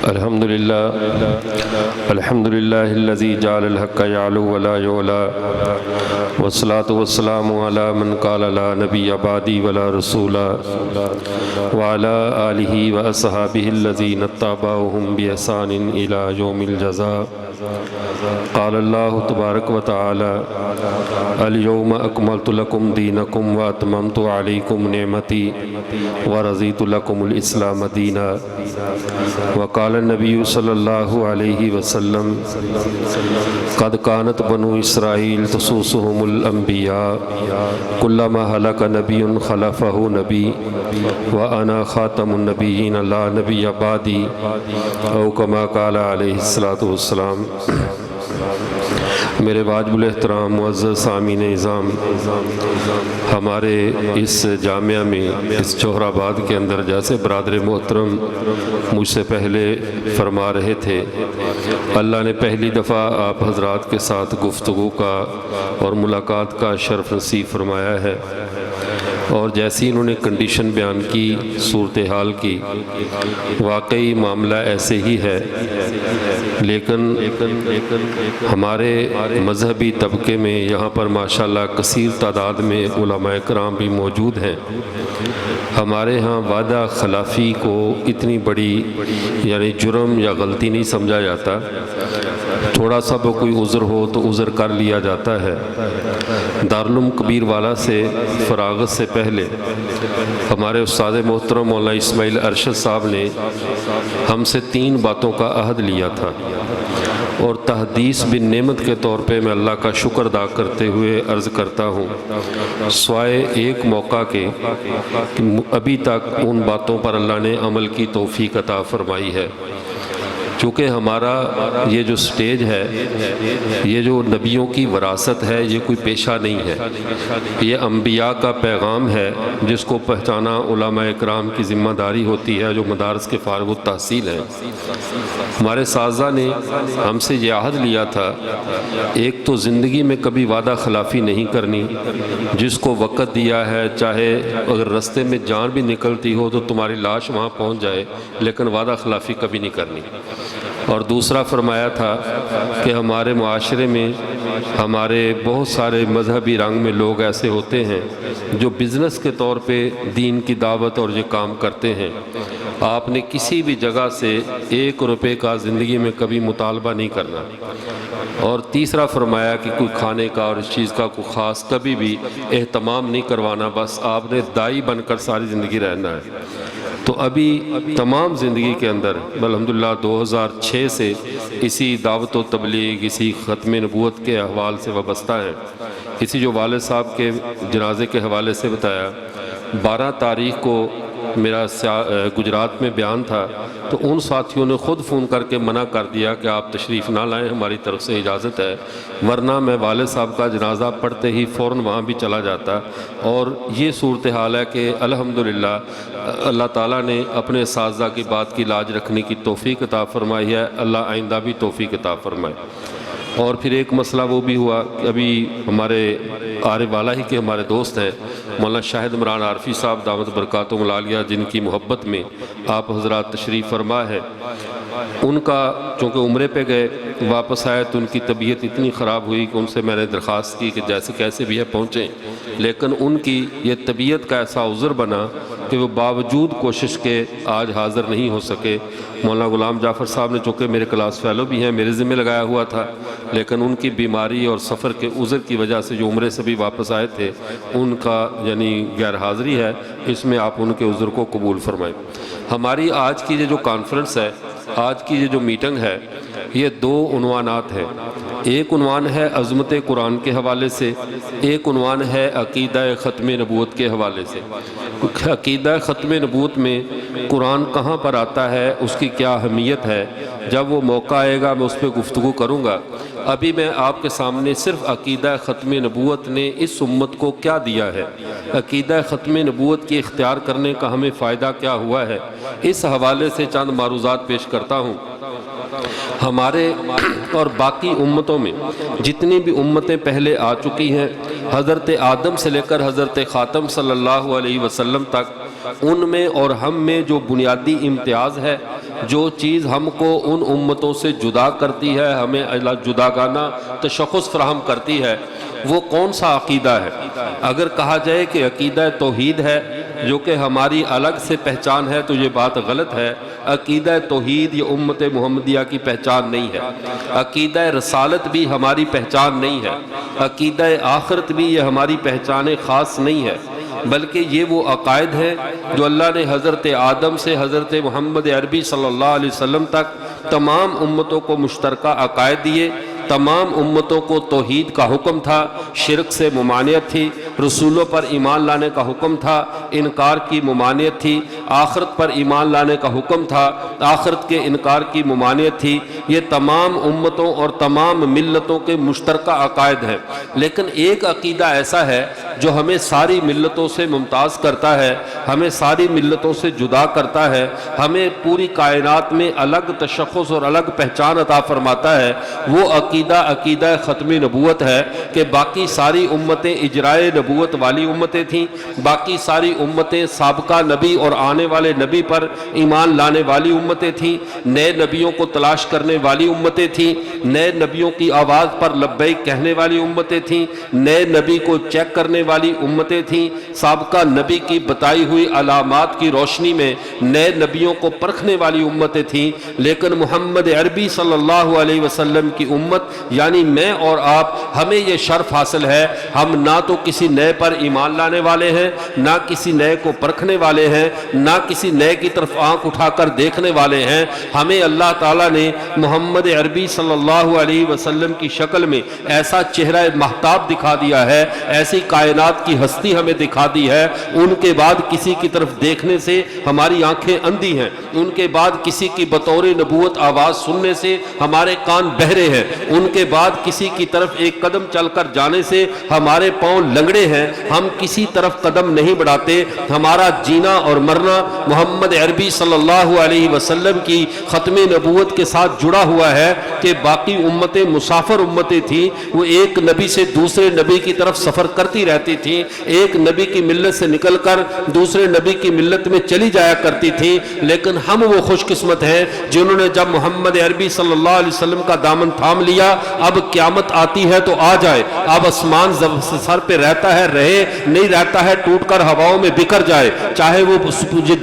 الحمد لله الذي جعل الحق يعلو ولا يعلى والصلاة والسلام على من قال لا نبي بعدي ولا رسول وعلى آله وأصحابه الذين اتبعوهم بإحسان إلى يوم الجزاء. قال الله تبارك وتعالى: اليوم أكملت لكم دينكم وأتممت عليكم نعمتي ورضيت لكم الإسلام دينا. وقال النبي صلى الله عليه وسلم: قد كانت بنو إسرائيل تسوسهم الأنبياء كلما هلك نبي خلفه نبي وأنا خاتم النبيين لا نبي بعدي أو كما قال عليه الصلاة والسلام. میرے واجب الاحترام معزز سامعین اعظام، ہمارے اس جامعہ میں اس جوہر آباد کے اندر جیسے برادر محترم مجھ سے پہلے فرما رہے تھے، اللہ نے پہلی دفعہ آپ حضرات کے ساتھ گفتگو کا اور ملاقات کا شرف نصیب فرمایا ہے، اور جیسی انہوں نے کنڈیشن بیان کی، صورتحال کی، واقعی معاملہ ایسے ہی ہے. لیکن ہمارے مذہبی طبقے میں یہاں پر ماشاءاللہ کثیر تعداد میں علماء کرام بھی موجود ہیں. ہمارے ہاں وعدہ خلافی کو اتنی بڑی یعنی جرم یا غلطی نہیں سمجھا جاتا. تھوڑا سا بھی کوئی عذر ہو تو عذر کر لیا جاتا ہے. دارالعلوم کبیر والا سے فراغت سے پہلے ہمارے استاد محترم مولانا اسماعیل ارشد صاحب نے ہم سے 3 باتوں کا عہد لیا تھا، اور تحدیث بن نعمت کے طور پہ میں اللہ کا شکر ادا کرتے ہوئے عرض کرتا ہوں، سوائے ایک موقع کے ابھی تک ان باتوں پر اللہ نے عمل کی توفیق عطا فرمائی ہے. چونکہ ہمارا یہ جو سٹیج ہے، یہ جو نبیوں کی وراثت ہے، یہ کوئی پیشہ نہیں ہے، یہ انبیاء کا پیغام ہے جس کو پہچانا علماء اکرام کی ذمہ داری ہوتی ہے جو مدارس کے فارغ التحصیل ہیں. ہمارے اساتذہ نے ہم سے یہ عہد لیا تھا، ایک تو زندگی میں کبھی وعدہ خلافی نہیں کرنی، جس کو وقت دیا ہے چاہے اگر رستے میں جان بھی نکلتی ہو تو تمہاری لاش وہاں پہنچ جائے، لیکن وعدہ خلافی کبھی نہیں کرنی. اور دوسرا فرمایا تھا کہ ہمارے معاشرے میں ہمارے بہت سارے مذہبی رنگ میں لوگ ایسے ہوتے ہیں جو بزنس کے طور پہ دین کی دعوت اور یہ کام کرتے ہیں. آپ نے کسی بھی جگہ سے 1 روپے کا زندگی میں کبھی مطالبہ نہیں کرنا. اور تیسرا فرمایا کہ کوئی کھانے کا اور اس چیز کا کوئی خاص کبھی بھی اہتمام نہیں کروانا، بس آپ نے دائی بن کر ساری زندگی رہنا ہے. تو ابھی تمام زندگی کے اندر الحمدللہ 2006 سے اسی دعوت و تبلیغ، اسی ختم نبوت کے احوال سے وابستہ ہیں. اسی جو والد صاحب کے جنازے کے حوالے سے بتایا، 12 تاریخ کو میرا گجرات میں بیان تھا، تو ان ساتھیوں نے خود فون کر کے منع کر دیا کہ آپ تشریف نہ لائیں، ہماری طرف سے اجازت ہے، ورنہ میں والد صاحب کا جنازہ پڑھتے ہی فوراً وہاں بھی چلا جاتا. اور یہ صورتحال ہے کہ الحمدللہ اللہ تعالیٰ نے اپنے اساتذہ کی بات کی لاج رکھنے کی توفیق عطا فرمائی ہے. اللہ آئندہ بھی توفیق عطا فرمائے. اور پھر ایک مسئلہ وہ بھی ہوا کہ ابھی ہمارے عارف والا ہی کے ہمارے دوست ہیں مولانا شاہد عمران عارفی صاحب دعوت برکاتہم العالیہ، جن کی محبت میں آپ حضرات تشریف فرما ہے. ان کا چونکہ عمرے پہ گئے، واپس آئے تو ان کی طبیعت اتنی خراب ہوئی کہ ان سے میں نے درخواست کی کہ جیسے کیسے بھی ہے پہنچیں، لیکن ان کی یہ طبیعت کا ایسا عذر بنا کہ وہ باوجود کوشش کے آج حاضر نہیں ہو سکے. مولانا غلام جعفر صاحب نے چونکہ میرے کلاس فیلو بھی ہیں، میرے ذمہ لگایا ہوا تھا، لیکن ان کی بیماری اور سفر کے عذر کی وجہ سے جو عمرے سے بھی واپس آئے تھے، ان کا یعنی غیر حاضری ہے. اس میں آپ ان کے عذر کو قبول فرمائیں. ہماری آج کی یہ جو کانفرنس ہے، آج کی یہ جو میٹنگ ہے، یہ 2 عنوانات ہیں. ایک عنوان ہے عظمت قرآن کے حوالے سے، ایک عنوان ہے عقیدہ ختم نبوت کے حوالے سے. عقیدہ ختم نبوت میں قرآن کہاں پر آتا ہے، اس کی کیا اہمیت ہے، جب وہ موقع آئے گا میں اس پہ گفتگو کروں گا. ابھی میں آپ کے سامنے صرف عقیدہ ختم نبوت نے اس امت کو کیا دیا ہے، عقیدہ ختم نبوت کی اختیار کرنے کا ہمیں فائدہ کیا ہوا ہے، اس حوالے سے چند معروضات پیش کرتا ہوں. ہمارے اور باقی امتوں میں جتنی بھی امتیں پہلے آ چکی ہیں، حضرت آدم سے لے کر حضرت خاتم صلی اللہ علیہ وسلم تک، ان میں اور ہم میں جو بنیادی امتیاز ہے جو چیز ہم کو ان امتوں سے جدا کرتی ہے، ہمیں جداگانہ تشخص فراہم کرتی ہے، وہ کون سا عقیدہ ہے؟ اگر کہا جائے کہ عقیدہ توحید ہے جو کہ ہماری الگ سے پہچان ہے تو یہ بات غلط ہے۔ عقیدہ توحید یہ امت محمدیہ کی پہچان نہیں ہے۔ عقیدہ رسالت بھی ہماری پہچان نہیں ہے۔ عقیدہ آخرت بھی یہ ہماری پہچان خاص نہیں ہے، بلکہ یہ وہ عقائد ہیں جو اللہ نے حضرت آدم سے حضرت محمد عربی صلی اللہ علیہ وسلم تک تمام امتوں کو مشترکہ عقائد دیے۔ تمام امتوں کو توحید کا حکم تھا، شرک سے ممانعت تھی، رسولوں پر ایمان لانے کا حکم تھا، انکار کی ممانعت تھی، آخرت پر ایمان لانے کا حکم تھا، آخرت کے انکار کی ممانعت تھی۔ یہ تمام امتوں اور تمام ملتوں کے مشترکہ عقائد ہیں، لیکن ایک عقیدہ ایسا ہے جو ہمیں ساری ملتوں سے ممتاز کرتا ہے، ہمیں ساری ملتوں سے جدا کرتا ہے، ہمیں پوری کائنات میں الگ تشخص اور الگ پہچان عطا فرماتا ہے۔ وہ عقیدہ ختم نبوت ہے کہ باقی ساری امتیں اجرائے نبوت والی امتیں تھیں، باقی ساری امتیں سابقہ نبی اور آنے والے نبی پر ایمان لانے والی امتیں تھیں، نئے نبیوں کو تلاش کرنے والی امتیں تھیں، نئے نبیوں کی آواز پر لبیک کہنے والی امتیں تھیں، نئے نبی کو چیک کرنے والی امتیں تھیں، سابقہ نبی کی بتائی ہوئی علامات کی روشنی میں نئے نبیوں کو پرکھنے والی امتیں تھیں۔ لیکن محمد عربی صلی اللہ علیہ وسلم کی امت یعنی میں اور آپ، ہمیں یہ شرف حاصل ہے، ہم نہ تو کسی نئے پر ایمان لانے والے ہیں، نہ کسی نئے کو پرکھنے والے ہیں، نہ کسی نئے کی طرف آنکھ اٹھا کر دیکھنے والے ہیں۔ ہمیں اللہ تعالیٰ نے محمد عربی صلی اللہ علیہ وسلم کی شکل میں ایسا چہرہ مہتاب دکھا دیا ہے، ایسی کائنات کی ہستی ہمیں دکھا دی ہے، ان کے بعد کسی کی طرف دیکھنے سے ہماری آنکھیں اندھی ہیں، ان کے بعد کسی کی بطور نبوت آواز سننے سے ہمارے کان بہرے ہیں، ان کے بعد کسی کی طرف ایک قدم چل کر جانے سے ہمارے پاؤں لنگڑے ہیں، ہم کسی طرف قدم نہیں بڑھاتے۔ ہمارا جینا اور مرنا محمد عربی صلی اللہ علیہ وسلم کی ختم نبوت کے ساتھ جڑا ہوا ہے کہ باقی امتیں مسافر امتیں تھیں، وہ ایک نبی سے دوسرے نبی کی طرف سفر کرتی رہتی تھیں، ایک نبی کی ملت سے نکل کر دوسرے نبی کی ملت میں چلی جایا کرتی تھیں۔ لیکن ہم وہ خوش قسمت ہیں جنہوں نے جب محمد عربی صلی اللہ علیہ وسلم کا دامن تھام لیا، اب قیامت آتی ہے تو آ جائے، اب آسمان سر پہ رہتا ہے رہے، نہیں رہتا ہے ٹوٹ کر ہواؤں میں بکھر جائے، چاہے وہ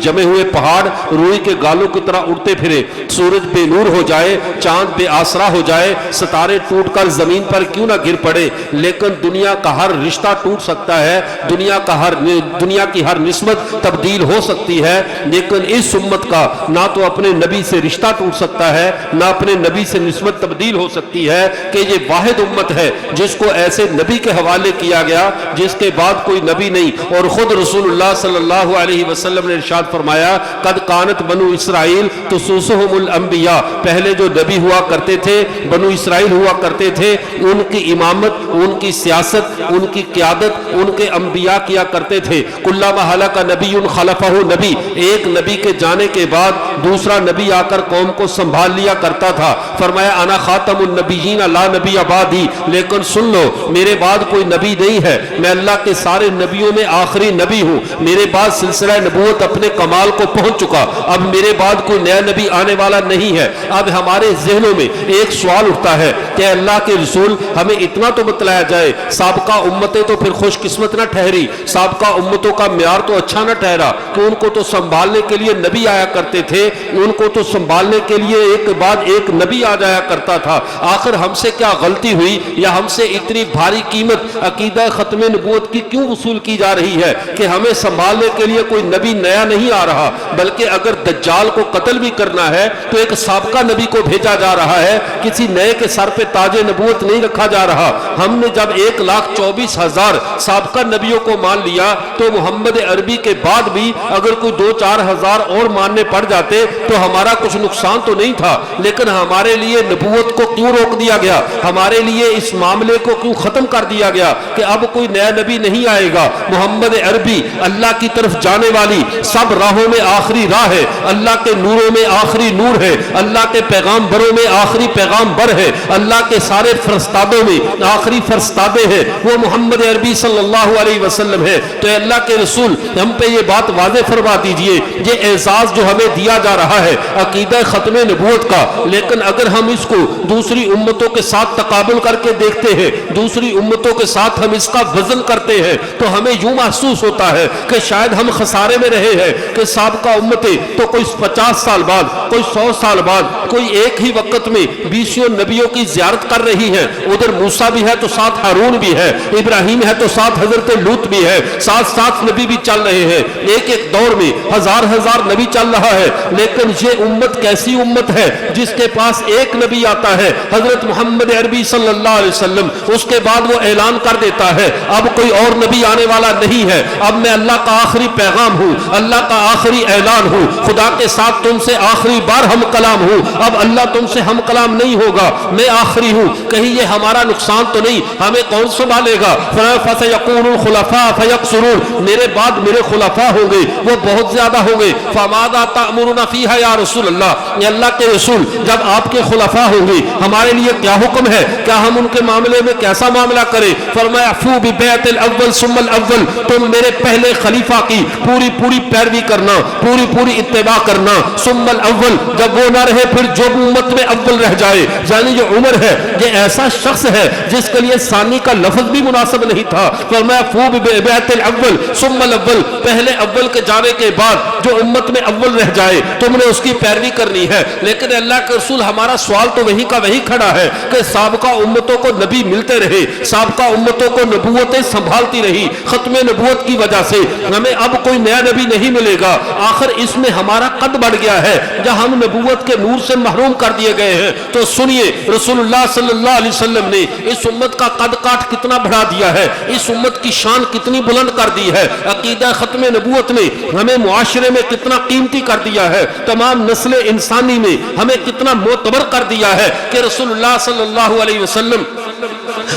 جمے ہوئے پہاڑ روئی کے گالوں کی طرح اڑتے پھرے، سورج بے نور ہو جائے، چاند بے آسرا ہو جائے، ستارے ٹوٹ کر زمین پر کیوں نہ گر پڑے، لیکن دنیا کا ہر رشتہ ٹوٹ سکتا ہے، دنیا کی ہر نسبت تبدیل ہو سکتی ہے، لیکن اس امت کا نہ تو اپنے نبی سے رشتہ ٹوٹ سکتا ہے، نہ اپنے نبی سے نسبت تبدیل ہو سکتی ہے، کہ یہ واحد امت ہے جس کو ایسے نبی کے حوالے کیا گیا جس کے بعد کوئی نبی نہیں۔ اور خود رسول اللہ صلی اللہ علیہ وسلم نے ارشاد فرمایا، قد کانت بنو اسرائیل تسوسہم الانبیاء، پہلے جو نبی ہوا کرتے تھے، بنو اسرائیل ہوا کرتے تھے، ان کی امامت، ان کی سیاست، ان کی قیادت ان کے انبیاء کیا کرتے تھے۔ کلما ہلک نبی خلفہ نبی، ایک نبی کے جانے کے بعد دوسرا نبی آ کر قوم کو سنبھال لیا کرتا تھا۔ فرمایا انا خاتم النبیین لا نبی بعدی، لیکن سن لو میرے بعد کوئی نبی نہیں ہے، میں اللہ کے سارے نبیوں میں آخری نبی ہوں، میرے بعد سلسلہ نبوت اپنے کمال کو پہنچ چکا، اب میرے بعد کوئی نیا نبی آنے والا نہیں ہے۔ اب ہمارے ذہنوں میں ایک سوال اٹھتا ہے کہ اللہ کے رسول ہمیں اتنا تو بتلایا جائے، سابقہ امتیں تو پھر خوش قسمت نہ ٹھہری، سابقہ امتوں کا معیار تو اچھا نہ ٹھہرا کہ ان کو تو سنبھالنے کے لیے نبی آیا کرتے تھے، ان کو تو سنبھالنے کے لیے ایک بعد ایک نبی آ جایا کرتا تھا، آخر ہم سے کیا غلطی ہوئی یا ہم سے اتنی بھاری قیمت عقیدہ ختم نبوت کی کیوں وصول کی جا رہی ہے کہ ہمیں سنبھالنے کے لیے کوئی نبی نیا نہیں آ رہا، بلکہ اگر دجال کو قتل بھی کرنا ہے تو ایک سابقہ نبی کو بھیجا جا رہا ہے، کسی نئے کے سر پہ تاج نبوت نہیں رکھا جا رہا۔ ہم نے جب 1,24,000 سابقہ نبیوں کو مان لیا تو محمد عربی کے بعد بھی اگر کوئی 2-4 ہزار اور ماننے پڑ جاتے تو ہمارا کچھ نقصان تو نہیں تھا، لیکن ہمارے لیے نبوت کو کیوں روک دیا گیا، ہمارے لیے اس معاملے کو کیوں ختم کر دیا گیا کہ اب کوئی نیا نیا نبی نہیں آئے گا. محمد عربی اللہ کی طرف جانے والی سب راہوں میں آخری راہ ہے, اللہ کے نوروں میں آخری نور ہے, اللہ کے پیغامبروں میں آخری پیغامبر ہے, اللہ کے سارے فرستادوں میں آخری فرستادے ہیں, وہ محمد عربی صلی اللہ علیہ وسلم ہے. تو اللہ کے رسول ہم پہ یہ بات واضح فرما دیجئے, یہ اعزاز جو ہمیں دیا جا رہا ہے عقیدہ ختم نبوت کا, لیکن اگر ہم اس کو دوسری امتوں کے ساتھ تقابل کر کے دیکھتے ہیں, دوسری امتوں کے ساتھ ہم اس کا وزن کرتے ہیں, تو ہمیں یوں محسوس ہوتا ہے کہ شاید ہم خسارے میں رہے ہیں کہ سابقہ امتیں تو کوئی 50 سال بعد, کوئی 100 سال بعد, کوئی ایک ہی وقت میں 20 نبیوں کی زیارت کر رہی ہیں. ادھر موسیٰ بھی ہے تو ساتھ ہارون بھی ہے, ابراہیم ہے تو ساتھ حضرت لوط بھی ہے, ساتھ نبی بھی چل رہے ہیں. ایک ایک دور میں ہزار نبی چل رہا ہے, لیکن یہ امت کیسی امت ہے جس کے پاس ایک نبی آتا ہے حضرت محمد عربی صلی اللہ علیہ وسلم, اس کے بعد وہ اعلان کر دیتا ہے اب کوئی اور نبی آنے والا نہیں ہے, اب میں اللہ کا آخری پیغام ہوں, اللہ کا آخری اعلان ہوں, خدا کے ساتھ تم سے آخری بار ہم کلام ہوں, اب اللہ تم سے ہم کلام نہیں ہوگا, میں آخری ہوں. کہیں یہ ہمارا نقصان تو نہیں, ہمیں کون سنبھالے گا؟ فَسَيَقُولُ الْخُلَفَاءُ فَيَقْصُرُونَ, میرے بعد میرے خلفاء ہوں گے, وہ بہت زیادہ ہوں گے. فَمَاذَا تَأْمُرُونَ فِيهَا يَا رسول اللہ, یہ اللہ کے رسول جب آپ کے خلفاء ہوں گے ہمارے لیے کیا حکم ہے, کیا ہم ان کے معاملے میں کیسا معاملہ کریں؟ فرمایا فُو بِبَيْعَةِ الْأَوَّلِ ثُمَّ الْأَوَّلِ, تم میرے پہلے خلیفہ کی پوری پیروی کرنا, پوری اتباع کرنا. ثُمَّ الْأَوَّلِ, جب وہ نہ رہے پھر جو امت میں اول رہ جائے, یعنی جو عمر ہے یہ ایسا شخص ہے جس کے لیے ثانی کا لفظ بھی مناسب نہیں تھا. فرمایا فُو بِبَيْعَةِ الْأَوَّلِ ثُمَّ الْأَوَّلِ, پہلے اول کے جانے کے بعد جو امت میں اول رہ جائے تم نے اس کی پیروی کرنی ہے. لیکن اللہ کے رسول ہمارا سوال تو وہی کا وہی کھڑا ہے کہ سابقہ امتوں کو نبی ملتے رہے, سابقہ امتوں کو نبوتیں سنبھالتی رہی, ختم نبوت کی وجہ سے ہمیں اب کوئی نیا نبی نہیں ملے گا. آخر اس میں ہمارا قد بڑھ گیا ہے جہاں ہم نبوت کے نور سے محروم کر دیے گئے ہیں. تو سنیے رسول اللہ صلی اللہ علیہ وسلم نے اس امت کا قد کاٹ کتنا بڑھا دیا ہے, اس امت کی شان کتنی بلند کر دی ہے. عقیدہ ختم نبوت نے ہمیں معاشرے میں کتنا قیمتی کر دیا ہے, تمام نسل انسانی میں ہمیں کتنا معتبر کر دیا ہے کہ رسول اللہ صلی اللہ علیہ وسلم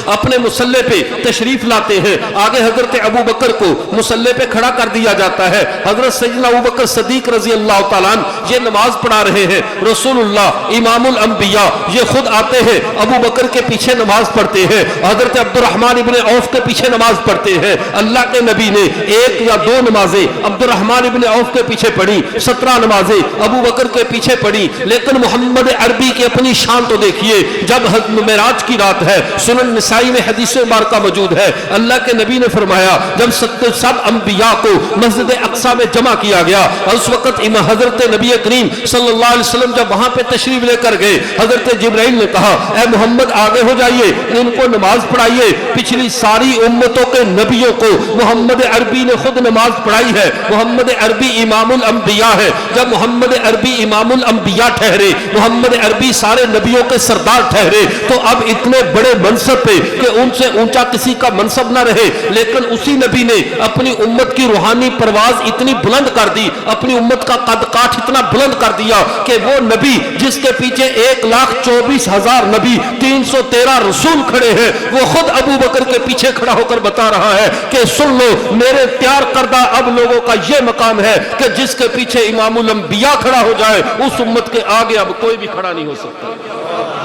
اپنے مصلی پہ تشریف لاتے ہیں, آگے حضرت ابو بکر کو مصلی پہ کھڑا کر دیا جاتا ہے, حضرت سیدنا ابو بکر صدیق رضی اللہ تعالیٰ عنہ یہ نماز پڑھا رہے ہیں, رسول اللہ امام الانبیاء یہ خود آتے ہیں ابو بکر کے پیچھے نماز پڑھتے ہیں, حضرت عبد الرحمن ابن عوف کے پیچھے نماز پڑھتے ہیں. اللہ کے نبی نے 1 یا 2 نمازیں عبد الرحمن ابن عوف کے پیچھے پڑھی, 17 نمازیں ابو بکر کے پیچھے پڑھی. لیکن محمد عربی کی اپنی شان تو دیکھیے, جب معراج کی رات ہے, سنن نسائی میں حدیث مبارکہ موجود ہے, اللہ کے نبی نے فرمایا جب سب انبیاء کو مسجد اقصی میں جمع کیا گیا, اس وقت حضرت نبی کریم صلی اللہ علیہ وسلم جب وہاں پہ تشریف لے کر گئے, حضرت جبرائیل نے کہا اے محمد آگے ہو جائیے, ان کو نماز پڑھائیے. پچھلی ساری امتوں کے نبیوں کو محمد عربی نے خود نماز پڑھائی ہے. محمد عربی امام الانبیاء ہے. جب محمد عربی امام الانبیاء ٹھہرے, محمد عربی سارے نبیوں کے سردار ٹھہرے, تو اب اتنے بڑے منصب پہ کہ ان سے اونچا کسی کا منصب نہ رہے. لیکن اسی نبی نے اپنی امت کی روحانی پرواز اتنی بلند کر دی, اپنی امت کا قد کاٹ اتنا بلند کر دیا کہ وہ نبی جس کے پیچھے 1,24,000 نبی 313 رسول کھڑے ہیں, وہ خود ابو بکر کے پیچھے کھڑا ہو کر بتا رہا ہے کہ سن لو میرے تیار کردہ اب لوگوں کا یہ مقام ہے کہ جس کے پیچھے امام الانبیاء کھڑا ہو جائے, اس امت کے آگے اب کوئی بھی کھڑا نہیں ہو سکتا.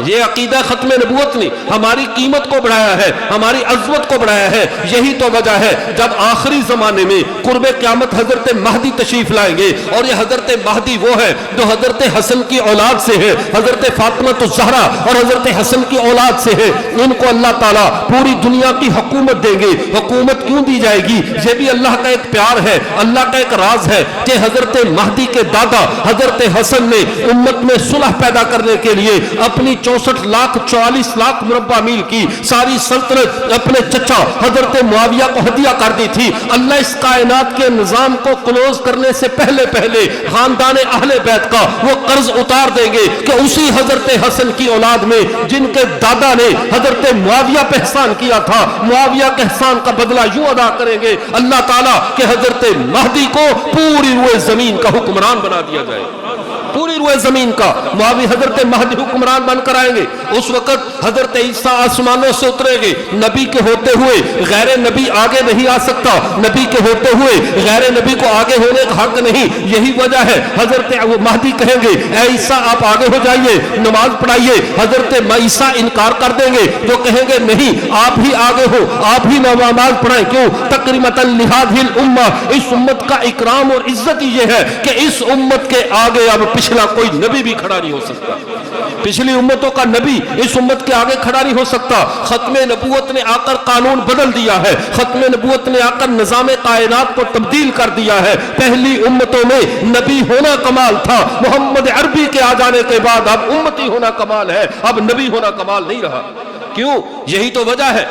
یہ عقیدہ ختم نبوت نے ہماری قیمت کو بڑھایا ہے, ہماری عظمت کو بڑھایا ہے. یہی تو وجہ ہے جب آخری زمانے میں قرب قیامت حضرت مہدی تشریف لائیں گے, اور یہ حضرت مہدی وہ ہے جو حضرت حسن کی اولاد سے ہے, حضرت فاطمہ الزہرا اور حضرت حسن کی اولاد سے ہے. ان کو اللہ تعالیٰ پوری دنیا کی حکومت دیں گے. حکومت کیوں دی جائے گی؟ یہ بھی اللہ کا ایک پیار ہے, اللہ کا ایک راز ہے کہ حضرت مہدی کے دادا حضرت حسن نے امت میں صلح پیدا کرنے کے لیے اپنی 64,44,00,000 مربع میل کی ساری سلطنت اپنے چچا حضرت معاویہ کو ہدیہ کر دی تھی. اللہ اس کائنات کے نظام کو کلوز کرنے سے پہلے خاندان اہل بیت کا وہ قرض اتار دیں گے کہ اسی حضرت حسن کی اولاد میں جن کے دادا نے حضرت معاویہ پہ احسان کیا تھا, معاویہ کے احسان کا بدلہ یوں ادا کریں گے اللہ تعالیٰ کہ حضرت مہدی کو پوری روئے زمین کا حکمران بنا دیا جائے, پوری روئے زمین کا معاویہ حضرت مہدی حکمران بن کر آئیں گے. اس وقت حضرت عیسیٰ آسمانوں سے اترے گے. نبی کے ہوتے ہوئے غیر نبی آگے نہیں آ سکتا, نبی کے ہوتے ہوئے غیر نبی کو آگے ہونے کا حق نہیں. یہی وجہ ہے حضرت مہدی کہیں گے اے عیسیٰ آپ آگے ہو جائیے, نماز پڑھائیے. حضرت عیسیٰ انکار کر دیں گے, جو کہیں گے نہیں آپ ہی آگے ہو, آپ ہی نماز پڑھائیں. کیوں؟ تقریباً لہذه الامہ, اس امت کا اکرام اور عزت یہ ہے کہ اس امت کے آگے اب پچھلا کوئی نبی بھی کھڑا نہیں ہو سکتا. پچھلی امتوں کا نبی اس امت کے آگے کھڑا نہیں ہو سکتا. ختم نبوت نے آ کر قانون بدل دیا ہے, ختم نبوت نے آ کر نظام کائنات کو تبدیل کر دیا ہے. پہلی امتوں میں نبی ہونا کمال تھا, محمد عربی کے آ جانے کے بعد اب امتی ہونا کمال ہے, اب نبی ہونا کمال نہیں رہا. کیوں؟ یہی تو وجہ ہے.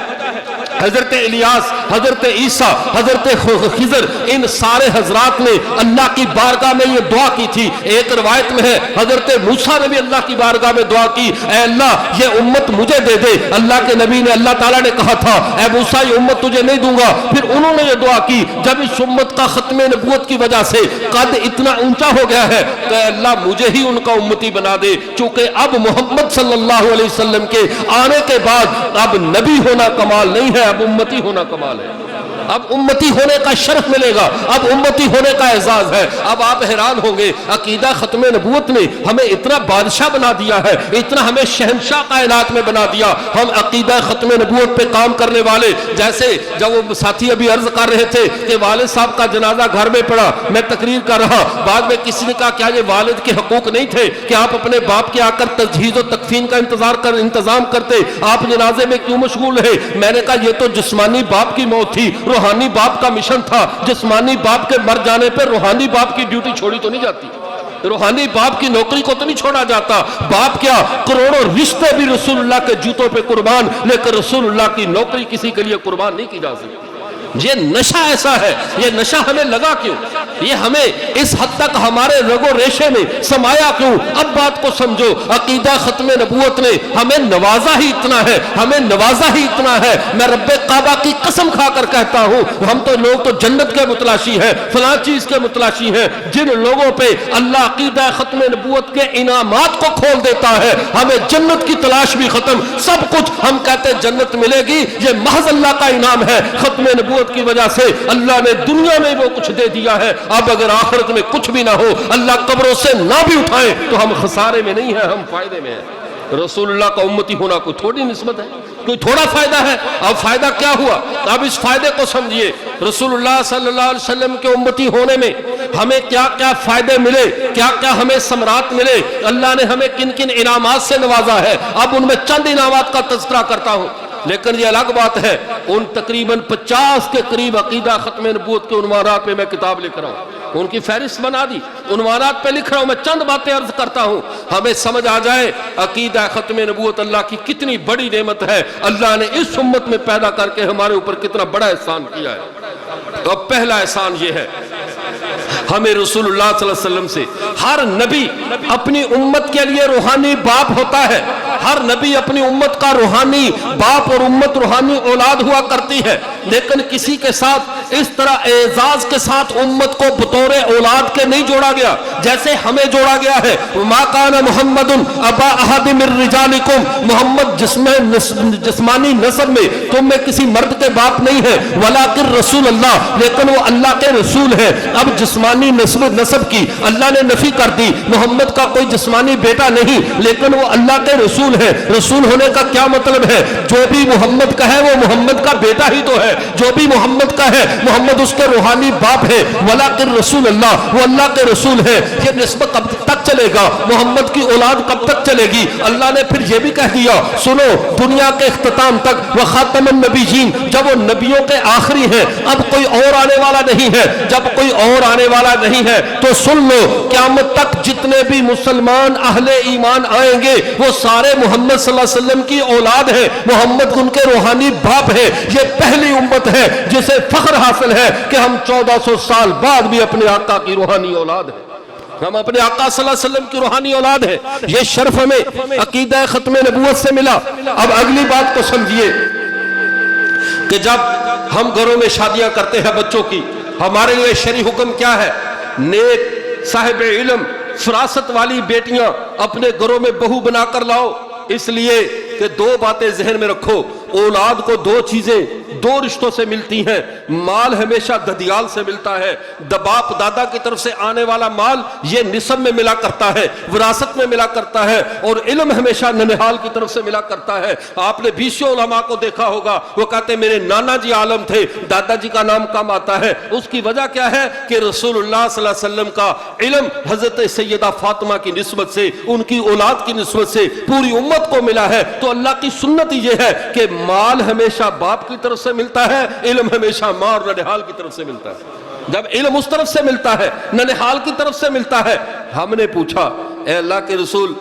حضرت الیاس, حضرت عیسیٰ, حضرت خضر, ان سارے حضرات نے اللہ کی بارگاہ میں یہ دعا کی تھی. ایک روایت میں ہے حضرت موسیٰ نے بھی اللہ کی بارگاہ میں دعا کی, اے اللہ یہ امت مجھے دے دے. اللہ کے نبی نے, اللہ تعالیٰ نے کہا تھا اے موسیٰ یہ امت تجھے نہیں دوں گا. پھر انہوں نے یہ دعا کی جب اس امت کا ختم نبوت کی وجہ سے قد اتنا اونچا ہو گیا ہے کہ اللہ مجھے ہی ان کا امتی بنا دے, چونکہ اب محمد صلی اللہ علیہ وسلم کے آنے کے بعد اب نبی ہونا کمال نہیں ہے, اب امتی ہونا کمال ہے. اب امتی ہونے کا شرف ملے گا, اب امتی ہونے کا اعزاز ہے. اب آپ حیران ہوں گے, عقیدہ ختم نبوت نے ہمیں اتنا بادشاہ بنا دیا ہے, اتنا ہمیں شہنشاہ کائنات میں بنا دیا. ہم عقیدہ ختم نبوت پہ کام کرنے والے, جیسے جب وہ ساتھی ابھی عرض کر رہے تھے کہ والد صاحب کا جنازہ گھر میں پڑا, میں تقریر کر رہا, بعد میں کسی نے کہا کیا یہ والد کے حقوق نہیں تھے کہ آپ اپنے باپ کے آ کر تجہیز و تکفین کا انتظام کرتے, آپ جنازے میں کیوں مشغول رہے؟ میں نے کہا یہ تو جسمانی باپ کی موت تھی, روحانی باپ کا مشن تھا. جسمانی باپ کے مر جانے پر روحانی باپ کی ڈیوٹی چھوڑی تو نہیں جاتی, روحانی باپ کی نوکری کو تو نہیں چھوڑا جاتا. باپ کیا کروڑوں رشتے بھی رسول اللہ کے جوتوں پہ قربان, لیکن رسول اللہ کی نوکری کسی کے لیے قربان نہیں کی جا سکتی. یہ نشہ ایسا ہے, یہ نشہ ہمیں لگا کیوں؟ یہ ہمیں اس حد تک ہمارے رگ و ریشے میں سمایا کیوں؟ اب بات کو سمجھو, عقیدہ ختم نبوت نے ہمیں نوازا ہی اتنا ہے, ہمیں نوازا ہی اتنا ہے. میں رب کعبہ کی قسم کھا کر کہتا ہوں, ہم تو لوگ تو جنت کے متلاشی ہیں, فلاں چیز کے متلاشی ہیں. جن لوگوں پہ اللہ عقیدہ ختم نبوت کے انعامات کو کھول دیتا ہے, ہمیں جنت کی تلاش بھی ختم, سب کچھ ہم کہتے جنت ملے گی, یہ محض اللہ کا انعام ہے. ختم نبوت کی وجہ سے اللہ نے دنیا میں وہ کچھ دے دیا ہے. اب اگر آخرت میں کچھ بھی نہ ہو, اللہ قبروں سے نہ بھی اٹھائے, تو ہم خسارے میں نہیں ہیں, ہم فائدے میں ہیں. رسول اللہ کا امتی ہونا کوئی تھوڑی نسبت ہے, کوئی تھوڑا فائدہ ہے. اب فائدہ کیا ہوا؟ اب اس فائدے کو سمجھیے. رسول اللہ صلی اللہ علیہ وسلم کے امتی ہونے میں ہمیں کیا کیا فائدے ملے, کیا کیا ہمیں ثمرات ملے, اللہ نے ہمیں کن کن انعامات سے نوازا ہے. اب ان میں چند انعامات کا تذکرہ کرتا ہوں, لیکن یہ الگ بات ہے. ان تقریباً 50 کے قریب عقیدہ ختم نبوت کے عنوانات پہ میں کتاب لکھ رہا ہوں, ان کی فہرست بنا دی, عنوانات پہ لکھ رہا ہوں. میں چند باتیں عرض کرتا ہوں, ہمیں سمجھ آ جائے عقیدہ ختم نبوت اللہ کی کتنی بڑی نعمت ہے. اللہ نے اس امت میں پیدا کر کے ہمارے اوپر کتنا بڑا احسان کیا ہے. اب پہلا احسان یہ ہے, ہمیں رسول اللہ صلی اللہ علیہ وسلم سے, ہر نبی اپنی امت کے لیے روحانی باپ ہوتا ہے, ہر نبی اپنی امت کا روحانی باپ اور امت روحانی اولاد ہوا کرتی ہے. لیکن کسی کے ساتھ اس طرح اعزاز کے ساتھ امت کو بطور اولاد کے نہیں جوڑا گیا جیسے ہمیں جوڑا گیا ہے. ما کان محمد ابا احد من رجالکم, محمد جسمانی نسب میں تم میں کسی مرد کے باپ نہیں ہے, ولکن رسول اللہ, لیکن وہ اللہ کے رسول ہے. اب جسمانی نسب کی اللہ نے نفی کر دی, محمد کا کوئی جسمانی بیٹا نہیں, لیکن وہ اللہ کے رسول ہے. رسول ہونے کا کیا مطلب ہے؟ جو بھی محمد کا ہے وہ محمد کا بیٹا ہی تو ہے, جو بھی محمد کا ہے محمد اس کے روحانی باپ ہے. ولکن رسول اللہ, وہ اللہ کے رسول ہے. یہ نسبت کب تک چلے گا؟ محمد کی اولاد کب تک چلے گی؟ اللہ نے پھر یہ بھی کہہ دیا, سنو دنیا کے اختتام تک, وخاتم النبیین, جب وہ نبیوں کے آخری ہیں, اب کوئی اور آنے والا نہیں ہے. جب کوئی اور آنے والا نہیں ہے تو سن لو, قیامت تک جتنے بھی مسلمان اہل ایمان آئیں گے وہ سارے محمد صلی اللہ علیہ وسلم کی اولاد ہیں, محمد ان کے روحانی باپ ہے. یہ پہلی امت ہے جسے فخر حاصل ہے کہ ہم 1400 سال بعد بھی اپنے آقا کی روحانی اولاد ہیں, ہم اپنے آقا صلی اللہ علیہ وسلم کی روحانی اولاد ہیں. یہ شرف ہمیں عقیدہ ختم نبوت سے ملا. اب اگلی بات کو سمجھیے کہ جب ہم گھروں میں شادیاں کرتے ہیں بچوں کی, ہمارے لیے شرعی حکم کیا ہے؟ نیک صاحب علم فراست والی بیٹیاں اپنے گھروں میں بہو بنا کر لاؤ، اس لیے کہ دو باتیں ذہن میں رکھو، اولاد کو دو چیزیں دو رشتوں سے ملتی ہیں، مال ہمیشہ ددیال سے ملتا ہے، باپ دادا کی طرف سے آنے والا مال یہ نسب میں ملا کرتا ہے، وراثت میں ملا کرتا ہے، اور علم ہمیشہ ننہال کی طرف سے ملا کرتا ہے۔ آپ نے بیسیوں علماء کو دیکھا ہوگا، وہ کہتے ہیں میرے نانا جی عالم تھے، دادا جی کا نام کم آتا ہے، اس کی وجہ کیا ہے کہ رسول اللہ صلی اللہ علیہ وسلم کا علم حضرت سیدہ فاطمہ کی نسبت سے، ان کی اولاد کی نسبت سے پوری امت کو ملا ہے۔ تو اللہ کی سنت یہ ہے کہ مال ہمیشہ باپ کی طرف سے ملتا ہے، علم ہمیشہ ماں اور ننہال کی طرف سے ملتا ہے۔ جب علم اس طرف سے ملتا ہے، ننہال کی طرف سے ملتا ہے، ہم نے پوچھا اے اللہ کے رسول،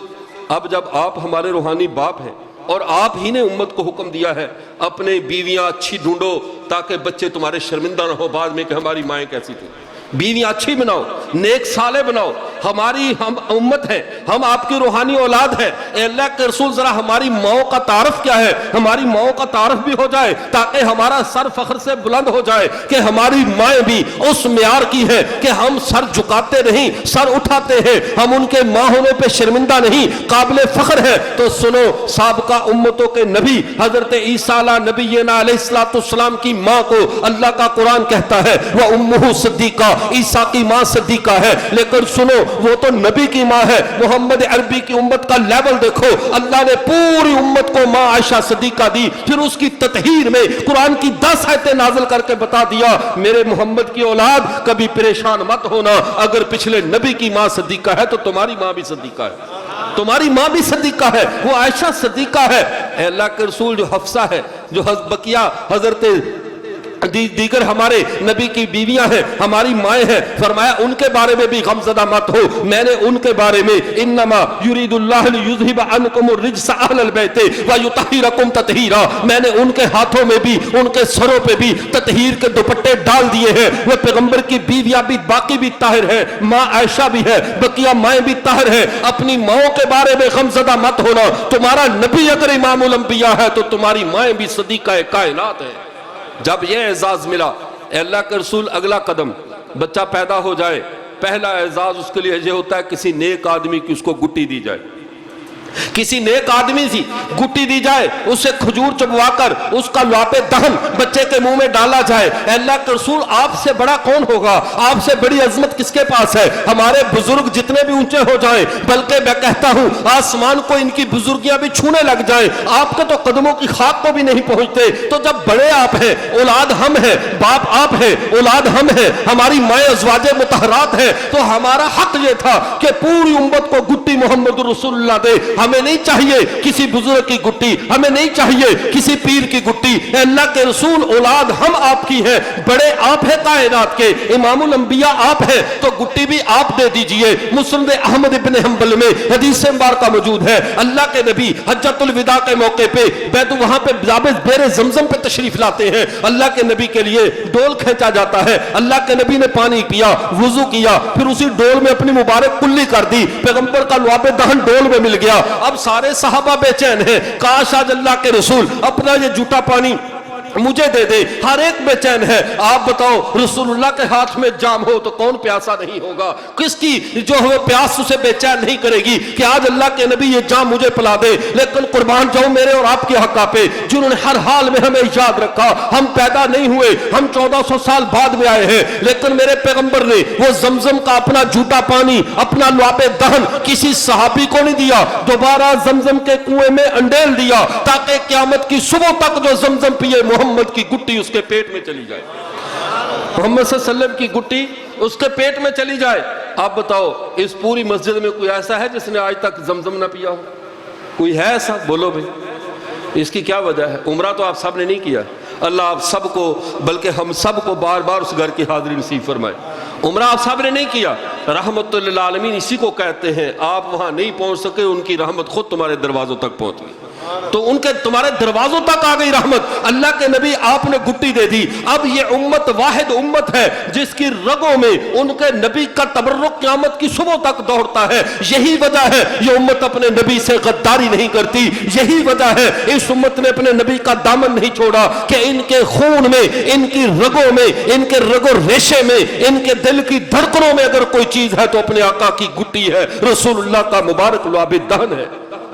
اب جب آپ ہمارے روحانی باپ ہیں اور آپ ہی نے امت کو حکم دیا ہے اپنے بیویاں اچھی ڈھونڈو تاکہ بچے تمہارے شرمندہ نہ ہو بعد میں کہ ہماری مائیں کیسی تھیں، بیویاں اچھی بناؤ، نیک صالح بناؤ، ہماری ہم امت ہے، ہم آپ کی روحانی اولاد ہے، اے اللہ کے رسول ذرا ہماری ماؤں کا تعارف کیا ہے، ہماری ماؤں کا تعارف بھی ہو جائے تاکہ ہمارا سر فخر سے بلند ہو جائے کہ ہماری مائیں بھی اس معیار کی ہے کہ ہم سر جھکاتے نہیں، سر اٹھاتے ہیں، ہم ان کے ماں ہونے پہ شرمندہ نہیں، قابل فخر ہے۔ تو سنو، سابقہ امتوں کے نبی حضرت عیسیٰ نبینا علیہ السلام کی ماں کو اللہ کا قرآن کہتا ہے وَأُمُّهُ صدیقہ، عیسیٰ کی ماں صدیقہ ہے، لیکن سنو وہ تو نبی کی ماں ہے۔ محمد عربی کی امت کا لیول دیکھو، اللہ نے پوری امت کو ماں عائشہ صدیقہ دی، پھر اس کی تطہیر میں قرآن کی 10 آیتیں نازل کر کے بتا دیا میرے محمد کی اولاد کبھی پریشان مت ہونا، اگر پچھلے نبی کی ماں صدیقہ ہے تو تمہاری ماں بھی صدیقہ ہے، تمہاری ماں بھی صدیقہ ہے، وہ عائشہ صدیقہ ہے۔ اے اللہ کے رسول، جو حفصہ ہے، جو بقیہ حضرت دیگر ہمارے نبی کی بیویاں ہیں، ہماری مائیں ہیں، فرمایا ان کے بارے میں بھی غمزدہ مت ہو۔ میں نے ان کے بارے میں انما یرید اللہ لیذھب عنکم الرجس اہل البیت ویطہرکم تطہیرا، میں نے ان کے ہاتھوں میں بھی، ان کے سروں پہ بھی تطہیر کے دوپٹے ڈال دیے ہیں۔ وہ پیغمبر کی بیویاں بھی باقی بھی طاہر ہیں، ماں عائشہ بھی ہے، بقیہ مائیں بھی طاہر ہیں۔ اپنی ماؤں کے بارے میں غمزدہ مت ہونا، تمہارا نبی اگر امام الانبیاء ہے تو تمہاری مائیں بھی صدیقہ کائنات ہے۔ جب یہ اعزاز ملا، اے اللہ کے رسول اگلا قدم، بچہ پیدا ہو جائے، پہلا اعزاز اس کے لیے یہ ہوتا ہے کسی نیک آدمی کی اس کو گٹی دی جائے، کسی نیک آدمی سی گٹی دی جائے، اسے کھجور چبوا کر اس کا لعاب دہن بچے کے منہ میں ڈالا جائے۔ اے اللہ کے رسول آپ سے بڑا کون ہوگا، آپ سے بڑی عظمت کس کے پاس ہے؟ ہمارے بزرگ جتنے بھی اونچے ہو جائیں، بلکہ میں کہتا ہوں آسمان کو ان کی بزرگیاں بھی چھونے لگ جائیں، آپ کے تو قدموں کی خاک کو بھی نہیں پہنچتے۔ تو جب بڑے آپ ہیں، اولاد ہم ہیں، باپ آپ ہیں، اولاد ہم ہیں، ہماری مائیں ازواج مطہرات ہیں، تو ہمارا حق یہ تھا کہ پوری امت کو گٹی محمد رسول اللہ دے۔ ہمیں نہیں چاہیے کسی بزرگ کی گٹی، ہمیں نہیں چاہیے کسی پیر کی گٹی۔ اے اللہ کے رسول اولاد ہم آپ کی ہے، بڑے آپ ہیں کائنات کے، امام الانبیاء آپ ہیں، تو گٹی بھی آپ دے دیجئے۔ مسند احمد ابن حنبل میں حدیث مبارکہ موجود ہے، اللہ کے نبی حجۃ الوداع کے موقع پہ وہاں پہ بیر زمزم پہ تشریف لاتے ہیں، اللہ کے نبی کے لیے ڈول کھینچا جاتا ہے، اللہ کے نبی نے پانی پیا، وضو کیا، پھر اسی ڈول میں اپنی مبارک کلی کر دی، پیغمبر کا لعاب دہن ڈول میں مل گیا۔ اب سارے صحابہ بے چین ہیں، کاش آج اللہ کے رسول اپنا یہ جھوٹا پانی مجھے دے دے، ہر ایک بے چین ہے۔ آپ بتاؤ رسول اللہ کے ہاتھ میں جام ہو تو کون پیاسا نہیں ہوگا؟ کس کی جو ہے پیاس اسے بے چین نہیں کرے گی کہ آج اللہ کے نبی یہ جام مجھے پلا دے؟ لیکن قربان جاؤں میرے اور آپ کے حقہ پہ جنہوں نے ہر حال میں ہمیں یاد رکھا۔ ہم پیدا نہیں ہوئے، ہم 1400 سال بعد میں آئے ہیں، لیکن میرے پیغمبر نے وہ زمزم کا اپنا جھوٹا پانی، اپنا لعاب دہن کسی صحابی کو نہیں دیا، دوبارہ زمزم کے کنویں میں انڈیل دیا تاکہ قیامت کی صبح تک جو زمزم پیے محمد کی گٹی اس کے پیٹ میں چلی جائے، محمد صلی اللہ علیہ وسلم کی گٹی اس کے پیٹ میں چلی جائے۔ آپ بتاؤ اس پوری مسجد میں کوئی ایسا ہے جس نے آج تک زمزم نہ پیا ہو؟ کوئی ہے ایسا؟ بولو بھئی، اس کی کیا وجہ ہے؟ عمرہ تو آپ سب نے نہیں کیا، اللہ آپ سب کو، بلکہ ہم سب کو بار بار اس گھر کی حاضری نصیب فرمائے۔ عمرہ آپ سب نے نہیں کیا، رحمت للعالمین اسی کو کہتے ہیں۔ آپ وہاں نہیں پہنچ سکے، ان کی رحمت خود تمہارے دروازوں تک پہنچ گئی۔ تو ان کے تمہارے دروازوں تک آ گئی رحمت. اللہ کے نبی آپ نے گھٹی دے دی. اب یہ امت واحد امت ہے جس کی رگوں میں ان کے نبی کا تبرک قیامت کی صبح تک دوڑتا ہے. یہی وجہ ہے یہ امت اپنے نبی سے غداری نہیں کرتی. یہی وجہ ہے اس امت نے اپنے نبی کا دامن نہیں چھوڑا کہ ان کے خون میں, ان کی رگوں میں, ان کے رگ و ریشے میں, ان کے دل کی دھڑکنوں میں اگر کوئی چیز ہے تو اپنے آقا کی گھٹی ہے, رسول اللہ کا مبارک لعاب دہن ہے.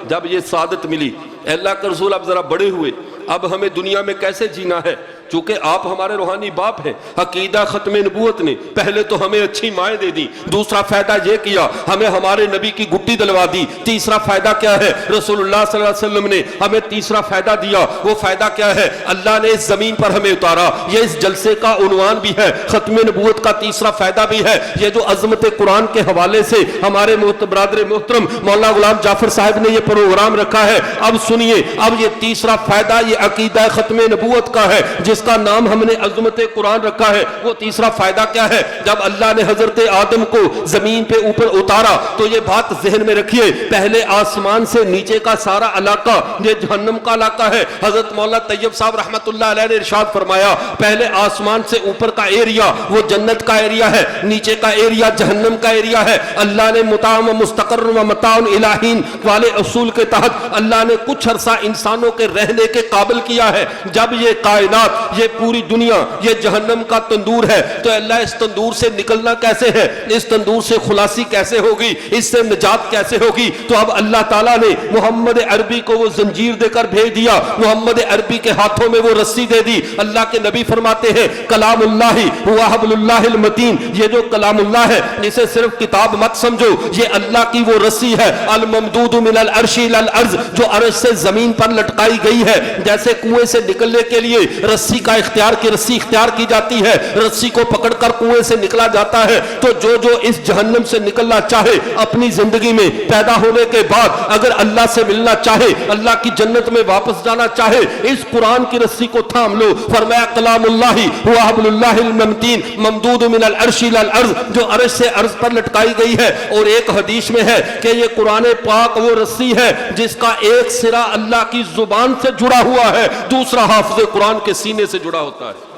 جب یہ سعادت ملی, اے اللہ کے رسول اب ذرا بڑے ہوئے, اب ہمیں دنیا میں کیسے جینا ہے؟ چونکہ آپ ہمارے روحانی باپ ہیں. عقیدہ ختم نبوت نے پہلے تو ہمیں اچھی مائیں دے دی, دوسرا فائدہ یہ کیا ہمیں ہمارے نبی کی گھٹی دلوا دی. تیسرا فائدہ کیا ہے؟ رسول اللہ صلی اللہ علیہ وسلم نے ہمیں تیسرا فائدہ دیا. وہ فائدہ کیا ہے؟ اللہ نے اس زمین پر ہمیں اتارا. یہ اس جلسے کا عنوان بھی ہے, ختم نبوت کا تیسرا فائدہ بھی ہے. یہ جو عظمت قرآن کے حوالے سے ہمارے برادر محترم مولانا غلام جعفر صاحب نے یہ پروگرام رکھا ہے, اب سنیے, اب یہ تیسرا فائدہ یہ عقیدہ ختم نبوت کا ہے جس کا نام ہم نے عظمت قرآن رکھا ہے. وہ تیسرا فائدہ کیا ہے؟ جب اللہ نے حضرت آدم کو زمین پہ اوپر اتارا تو یہ بات ذہن میں رکھیے, پہلے آسمان سے نیچے کا سارا علاقہ یہ جہنم کا علاقہ ہے. حضرت مولانا طیب صاحب رحمت اللہ علیہ نے ارشاد فرمایا پہلے آسمان سے اوپر کا ایریا وہ جنت کا ایریا ہے, نیچے کا ایریا جہنم کا ایریا ہے. اللہ نے متاع و مستقر و متاع الہین والے اصول کے تحت اللہ نے کچھ عرصہ انسانوں کے رہنے کے قابل کیا ہے. جب یہ کائنات, یہ پوری دنیا یہ جہنم کا تندور ہے تو اللہ اس تندور سے نکلنا کیسے ہے, اس تندور سے خلاصی کیسے ہوگی, اس سے نجات کیسے ہوگی؟ تو اب اللہ تعالیٰ نے محمد عربی کو وہ زنجیر دے کر بھیج دیا, محمد عربی کے ہاتھوں میں وہ رسی دے دی. اللہ کے نبی فرماتے ہیں کلام اللہ ہوا حبل اللہ المتین, یہ جو کلام اللہ ہے اسے صرف کتاب مت سمجھو, یہ اللہ کی وہ رسی ہے الممدود من العرش الی الارض, جو عرش سے زمین پر لٹکائی گئی ہے. جیسے کنویں سے نکلنے کے لیے رسی کا رسی اختیار کی جاتی ہے, رسی کو پکڑ کر کنویں سے نکلا جاتا ہے, تو جو اس جہنم سے نکلنا چاہے اپنی زندگی میں پیدا ہونے کے بعد, اگر اللہ سے ملنا چاہے, اللہ کی جنت میں واپس جانا چاہے, اس قرآن کی رسی کو تھام لو. فرمایا کلام اللہ ہوا حبل اللہ المتین ممدود من العرش الی الارض, جو عرش سے عرض پر لٹکائی گئی ہے. اور ایک حدیث میں ہے کہ یہ قرآن پاک وہ رسی ہے جس کا ایک سرا اللہ کی زبان سے جڑا ہوا ہے, دوسرا حافظ قرآن کے سینے سے جڑا ہوتا ہے.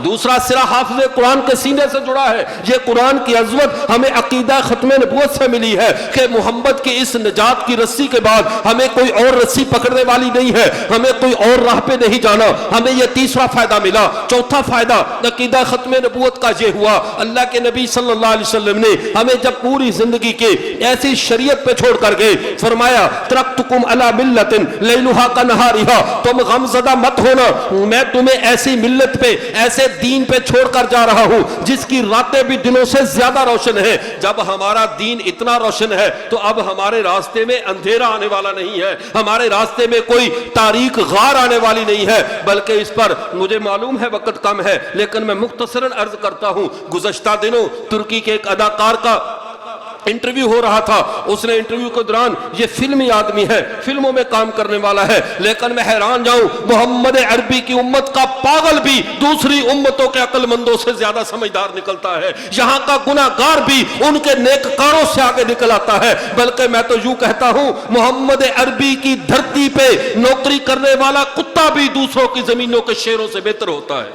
دوسرا سرا حافظ قرآن کے سینے سے جڑا ہے. یہ قرآن کی عظمت ہمیں عقیدہ ختم نبوت سے ملی ہے کہ محمد کی اس نجات کی رسی کے بعد ہمیں کوئی اور رسی پکڑنے والی نہیں ہے, ہمیں کوئی اور راہ پہ نہیں جانا. ہمیں یہ تیسرا فائدہ ملا. چوتھا فائدہ عقیدہ ختم نبوت کا یہ ہوا, اللہ کے نبی صلی اللہ علیہ وسلم نے ہمیں جب پوری زندگی کے ایسی شریعت پہ چھوڑ کر گئے, فرمایا ترکتکم علی ملت لیلھا کنہارھا, تم غم زدہ مت ہونا, میں تمہیں ایسی ملت پہ ایسے دین پہ چھوڑ کر جا رہا ہوں جس کی راتیں بھی دنوں سے زیادہ روشن ہے. جب ہمارا دین اتنا روشن ہے تو اب ہمارے راستے میں اندھیرا آنے والا نہیں ہے, ہمارے راستے میں کوئی تاریک غار آنے والی نہیں ہے, بلکہ اس پر مجھے معلوم ہے وقت کم ہے لیکن میں مختصراً عرض کرتا ہوں. گزشتہ دنوں ترکی کے ایک اداکار کا انٹرویو ہو رہا تھا. اس نے انٹرویو کے دوران, یہ فلمی آدمی ہے, فلموں میں کام کرنے والا ہے, لیکن میں حیران جاؤں محمد عربی کی امت کا پاگل بھی دوسری امتوں کے عقل مندوں سے زیادہ سمجھدار نکلتا ہے. یہاں کا گناہگار بھی ان کے نیککاروں سے آگے نکل آتا ہے. بلکہ میں تو یوں کہتا ہوں محمد عربی کی دھرتی پہ نوکری کرنے والا کتا بھی دوسروں کی زمینوں کے شیروں سے بہتر ہوتا ہے.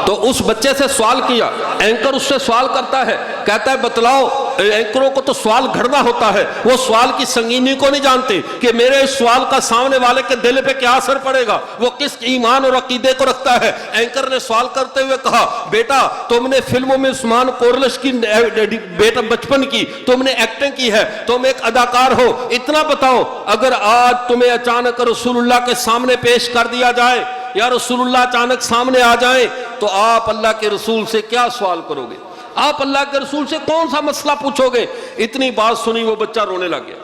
تو اس بچے سے سوال کیا, اینکر اس سے سوال کرتا ہے, کہتا ہے بتلاؤ, اینکروں کو تو سوال گھڑنا ہوتا ہے, وہ سوال کی سنگینی کو نہیں جانتے کہ میرے اس سوال کا سامنے والے کے دل پہ کیا اثر پڑے گا, وہ کس ایمان اور عقیدے کو رکھتا ہے. اینکر نے سوال کرتے ہوئے کہا بیٹا تم نے فلموں میں عثمان کورلش کی بیٹا بچپن کی تم نے ایکٹنگ کی ہے, تم ایک اداکار ہو, اتنا بتاؤ اگر آج تمہیں اچانک رسول اللہ کے سامنے پیش کر دیا جائے یا رسول اللہ اچانک سامنے آ جائیں تو آپ اللہ کے رسول سے کیا سوال کرو گے, آپ اللہ کے رسول سے کون سا مسئلہ پوچھو گے؟ اتنی بات سنی وہ بچہ رونے لگ گیا.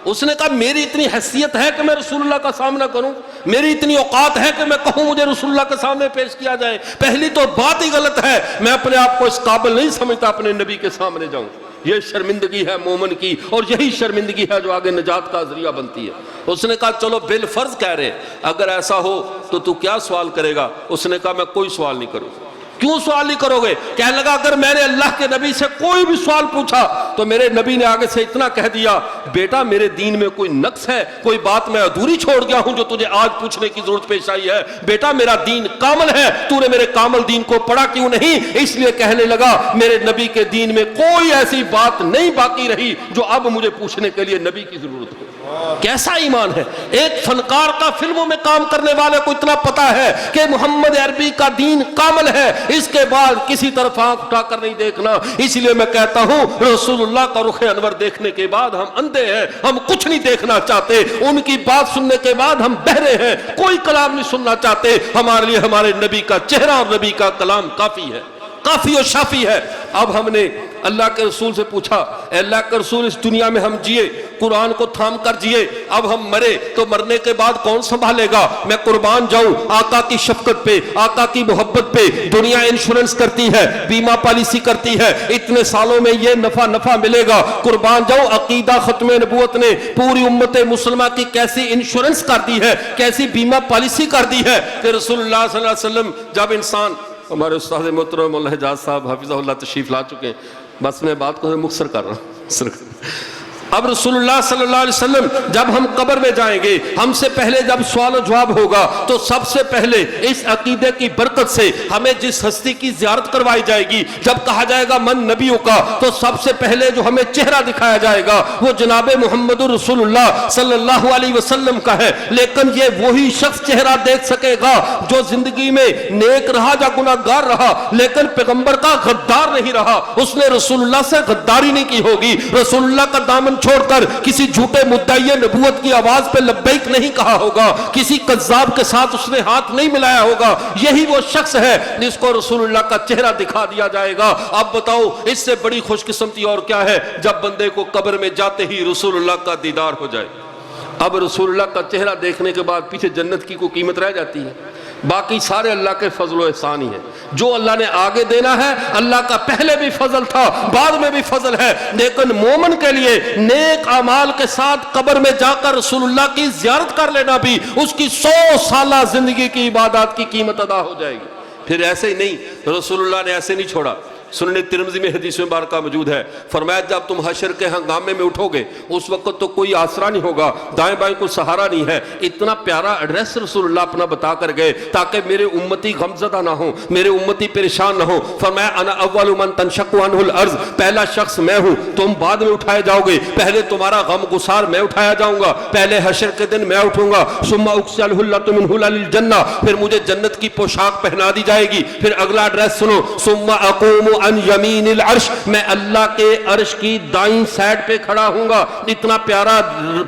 اس نے کہا میری اتنی حیثیت ہے کہ میں رسول اللہ کا سامنا کروں, میری اتنی اوقات ہے کہ میں کہوں مجھے رسول اللہ کے سامنے پیش کیا جائے؟ پہلی تو بات ہی غلط ہے, میں اپنے آپ کو اس قابل نہیں سمجھتا اپنے نبی کے سامنے جاؤں. یہ شرمندگی ہے مومن کی، اور یہی شرمندگی ہے جو آگے نجات کا ذریعہ بنتی ہے۔ اس نے کہا چلو بالفرض کہہ رہے اگر ایسا ہو تو کیا سوال کرے گا؟ اس نے کہا میں کوئی سوال نہیں کروں۔ کیوں سوال نہیں کرو گے؟ کہنے لگا اگر میں نے اللہ کے نبی سے کوئی بھی سوال پوچھا تو میرے نبی نے آگے سے اتنا کہہ دیا بیٹا میرے دین میں کوئی نقص ہے، کوئی بات میں ادھوری چھوڑ گیا ہوں جو تجھے آج پوچھنے کی ضرورت پیش آئی ہے؟ بیٹا میرا دین کامل ہے، تو نے میرے کامل دین کو پڑھا کیوں نہیں؟ اس لیے کہنے لگا میرے نبی کے دین میں کوئی ایسی بات نہیں باقی رہی جو اب مجھے پوچھنے کے لیے نبی کی ضرورت ہو۔ کیسا ایمان ہے؟ ایک فنکار کا فلموں میں کام کرنے والے کو اتنا پتا ہے کہ محمد عربی کا دین کامل ہے، اس کے بعد کسی طرف آنکھ اٹھا کر نہیں دیکھنا۔ اس لیے میں کہتا ہوں رسول اللہ کا رخ انور دیکھنے کے بعد ہم اندھے ہیں، ہم کچھ نہیں دیکھنا چاہتے، ان کی بات سننے کے بعد ہم بہرے ہیں، کوئی کلام نہیں سننا چاہتے۔ ہمارے لیے ہمارے نبی کا چہرہ اور نبی کا کلام کافی ہے، کافی اور شافی ہے۔ اب ہم نے اللہ کے رسول سے پوچھا اے اللہ کے رسول اس دنیا میں ہم جیے قرآن کو تھام کر جیے، اب ہم مرے تو مرنے کے بعد کون سنبھالے گا؟ میں قربان جاؤں آقا کی شفقت پہ، آقا کی محبت پہ۔ دنیا انشورنس کرتی ہے، بیمہ پالیسی کرتی ہے، اتنے سالوں میں یہ نفع ملے گا، قربان جاؤں عقیدہ ختم نبوت نے پوری امت مسلمہ کی کیسی انشورنس کر دی ہے، کیسی بیمہ پالیسی کر دی ہے کہ رسول اللہ صلی اللہ علیہ وسلم جب انسان، ہمارے استاد محترم مولانا حجاز صاحب حافظہ اللہ تشریف لا چکے ہیں، بس میں بات کو مختصر کر رہا ہوں۔ اب رسول اللہ صلی اللہ علیہ وسلم جب ہم قبر میں جائیں گے، ہم سے پہلے جب سوال و جواب ہوگا تو سب سے پہلے اس عقیدے کی برکت سے ہمیں جس ہستی کی زیارت کروائی جائے گی، جب کہا جائے گا من نبیوں کا، تو سب سے پہلے جو ہمیں چہرہ دکھایا جائے گا وہ جناب محمد رسول اللہ صلی اللہ علیہ وسلم کا ہے۔ لیکن یہ وہی شخص چہرہ دیکھ سکے گا جو زندگی میں نیک رہا یا گناہگار رہا لیکن پیغمبر کا غدار نہیں رہا، اس نے رسول اللہ سے غداری نہیں کی ہوگی، رسول اللہ کا دامن چھوڑ کر کسی جھوٹے مدعی نبوت کی آواز پہ لبیک نہیں کہا ہوگا، کسی کذاب کے ساتھ اس نے ہاتھ نہیں ملایا ہوگا۔ یہی وہ شخص ہے جس کو رسول اللہ کا چہرہ دکھا دیا جائے گا۔ اب بتاؤ اس سے بڑی خوش قسمتی اور کیا ہے جب بندے کو قبر میں جاتے ہی رسول اللہ کا دیدار ہو جائے۔ اب رسول اللہ کا چہرہ دیکھنے کے بعد پیچھے جنت کی کوئی قیمت رہ جاتی ہے؟ باقی سارے اللہ کے فضل و احسان ہی ہیں، جو اللہ نے آگے دینا ہے اللہ کا پہلے بھی فضل تھا بعد میں بھی فضل ہے۔ لیکن مومن کے لیے نیک اعمال کے ساتھ قبر میں جا کر رسول اللہ کی زیارت کر لینا بھی اس کی 100 سالہ زندگی کی عبادات کی قیمت ادا ہو جائے گی۔ پھر ایسے ہی نہیں، رسول اللہ نے ایسے نہیں چھوڑا۔ سنن ترمذی میں حدیث مبارکہ موجود ہے، فرمایا جب تم حشر کے ہنگامے میں اٹھو گے اس وقت تو کوئی آسرا نہیں ہوگا، دائیں بائیں کوئی سہارا نہیں ہے۔ اتنا پیارا ایڈریس رسول اللہ اپنا بتا کر گئے تاکہ میرے امتی غمزدہ نہ ہوں، میرے امتی پریشان نہ ہوں۔ فرمایا انا اول من تنشق عنہ الارض، پہلا شخص میں ہوں، تم بعد میں اٹھائے جاؤ گے، پہلے تمہارا غم گسار میں اٹھایا جاؤں گا، پہلے حشر کے دن میں اٹھوں گا۔ ثم اکسی الحلۃ من حلل الجنہ، پھر مجھے جنت کی پوشاک پہنا دی جائے گی۔ پھر اگلا ایڈریس سنو، ثم اقوم عن یمین العرش، میں اللہ کے عرش کی دائیں سائڈ پہ کھڑا ہوں گا۔ اتنا پیارا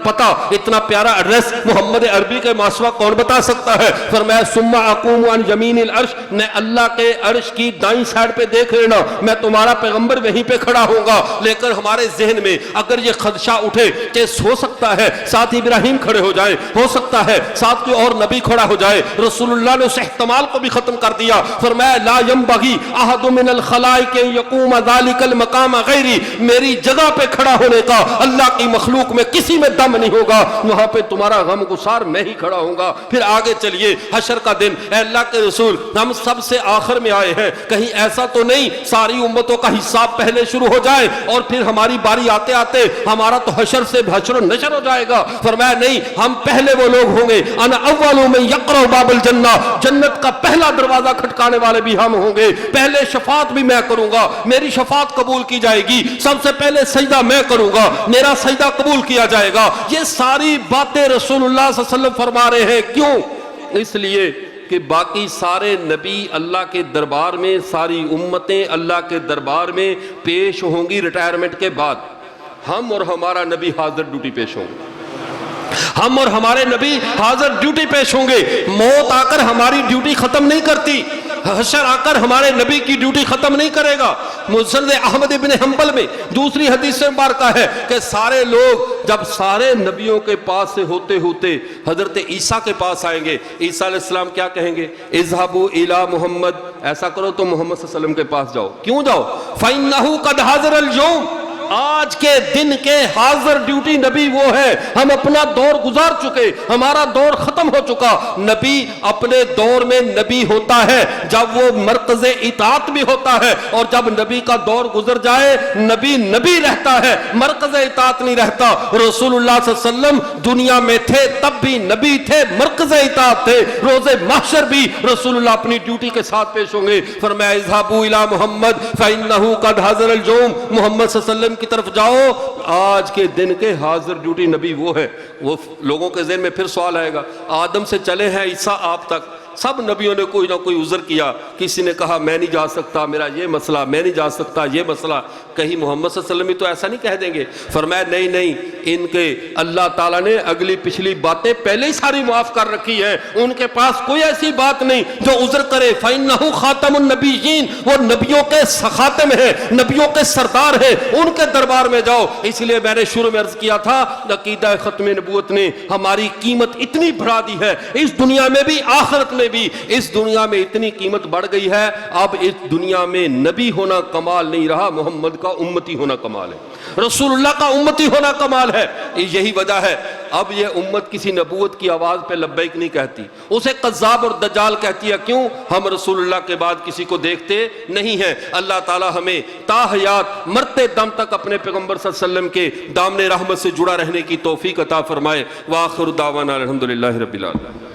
پتہ، اتنا پیارا ایڈریس محمد عربی کے ماسوا کون بتا سکتا ہے؟ فرمایا ثم اقوم عن یمین العرش، میں اللہ کے عرش کی دائیں سائڈ پہ دیکھ لینا، میں تمہارا پیغمبر وہیں پہ کھڑا ہوں گا۔ لیکن ہمارے ذہن میں اگر یہ خدشہ اٹھے کہ ہو سکتا ہے ساتھ ابراہیم کھڑے ہو جائیں، ہو سکتا ہے ساتھ کوئی اور نبی کھڑا ہو جائے، رسول اللہ نے اس احتمال کو بھی ختم کر دیا۔ فرمایا لا ينبغي احد من الخلائق يقوم ذلك المقام غیری، میری جگہ پہ کھڑا ہونے کا اللہ کی مخلوق میں کسی میں دم نہیں ہوگا، وہاں پہ تمہارا غم گسار میں ہی کھڑا ہوں گا۔ پھر آگے چلیے، حشر کا دن، اے اللہ کے رسول ہم سب سے آخر میں آئے ہیں، کہیں ایسا تو نہیں ساری امتوں کا حساب پہلے شروع ہو جائے اور پھر ہماری باری آتے آتے ہمارا تو حشر سے حشر و نشر ہو جائے گا؟ فرمایا نہیں، ہم پہلے وہ لوگ ہوں گے، انا اول من یقرع باب الجنہ، جنت کا پہلا دروازہ کھٹکانے والے بھی ہم ہوں گے، پہلے شفاعت بھی میں کروں گا، میری شفاعت قبول کی جائے گی، سب سے پہلے سجدہ میں کروں گا، میرا سجدہ قبول کیا جائے گا۔ یہ ساری باتیں رسول اللہ صلی اللہ علیہ وسلم فرما رہے ہیں، کیوں؟ اس لیے کہ باقی سارے نبی اللہ کے دربار میں، ساری امتیں اللہ کے دربار میں پیش ہوں گی ریٹائرمنٹ کے بعد، ہم اور ہمارا نبی حاضر ڈیوٹی پیش ہوں گے، ہم اور ہمارے نبی حاضر ڈیوٹی پیش ہوں گے۔ موت آ کر ہماری ڈیوٹی ختم نہیں کرتی، حشر آ کر ہمارے نبی کی ڈیوٹی ختم نہیں کرے گا۔ مسند احمد ابن حنبل میں دوسری حدیث سے مبارکہ ہے کہ سارے لوگ جب سارے نبیوں کے پاس سے ہوتے ہوتے حضرت عیسیٰ کے پاس آئیں گے، عیسیٰ علیہ السلام کیا کہیں گے؟ اذهبوا الى محمد، ایسا کرو تو محمد صلی اللہ علیہ وسلم کے پاس جاؤ۔ کیوں جاؤ؟ فإنه قد حضر اليوم، آج کے دن کے حاضر ڈیوٹی نبی وہ ہے. ہم اپنا دور گزار چکے, ہمارا دور ختم ہو چکا. نبی اپنے دور میں نبی ہوتا ہے جب وہ مرکز اطاعت بھی ہوتا ہے, اور جب نبی کا دور گزر جائے نبی نبی رہتا ہے, مرکز اطاعت نہیں رہتا. رسول اللہ صلی اللہ علیہ وسلم دنیا میں تھے تب بھی نبی تھے, مرکز اطاعت تھے. روز محشر بھی رسول اللہ اپنی ڈیوٹی کے ساتھ پیش ہوں گے. فرمایا اذهبوا الى محمد فانه قد حضر الجوم, محمد صلی اللہ علیہ وسلم کی طرف جاؤ. آج کے دن کے حاضر ڈیوٹی نبی وہ ہے. وہ لوگوں کے ذہن میں پھر سوال آئے گا, آدم سے چلے ہیں عیسیٰ آپ تک, سب نبیوں نے کوئی نہ کوئی عذر کیا. کسی نے کہا میں نہیں جا سکتا, میرا یہ مسئلہ, میں نہیں جا سکتا یہ مسئلہ. کہیں محمد صلی اللہ علیہ وسلم بھی تو ایسا نہیں کہہ دیں گے. فرمایا نہیں نہیں, ان کے اللہ تعالیٰ نے اگلی پچھلی باتیں پہلے ہی ساری معاف کر رکھی ہیں, ان کے پاس کوئی ایسی بات نہیں جو عذر کرے. فَإِنَّهُ خَاتَمُ النَّبِيِّينَ, وہ نبیوں کے خاتم ہے, نبیوں کے سردار ہے, ان کے دربار میں جاؤ. اس لیے میں نے شروع میں عرض کیا تھا عقیدہ ختم نبوت نے ہماری قیمت اتنی بڑھا دی ہے, اس دنیا میں بھی آخرت میں بھی. اس دنیا میں اتنی قیمت بڑھ گئی ہے, اب اس دنیا میں نبی ہونا کمال نہیں رہا, محمد کا امتی ہونا کمال ہے, رسول اللہ کا امتی ہونا کمال ہے. یہی وجہ ہے اب یہ امت کسی نبوت کی آواز پہ لبیک نہیں کہتی, اسے قذاب اور دجال کہتی ہے. کیوں؟ ہم رسول اللہ کے بعد کسی کو دیکھتے نہیں ہیں. اللہ تعالی ہمیں تا حیات مرتے دم تک اپنے پیغمبر صلی اللہ علیہ وسلم کے دامن رحمت سے جڑا رہنے کی توفیق عطا فرمائے. وآخر دعوانا الحمدللہ رب العالمین.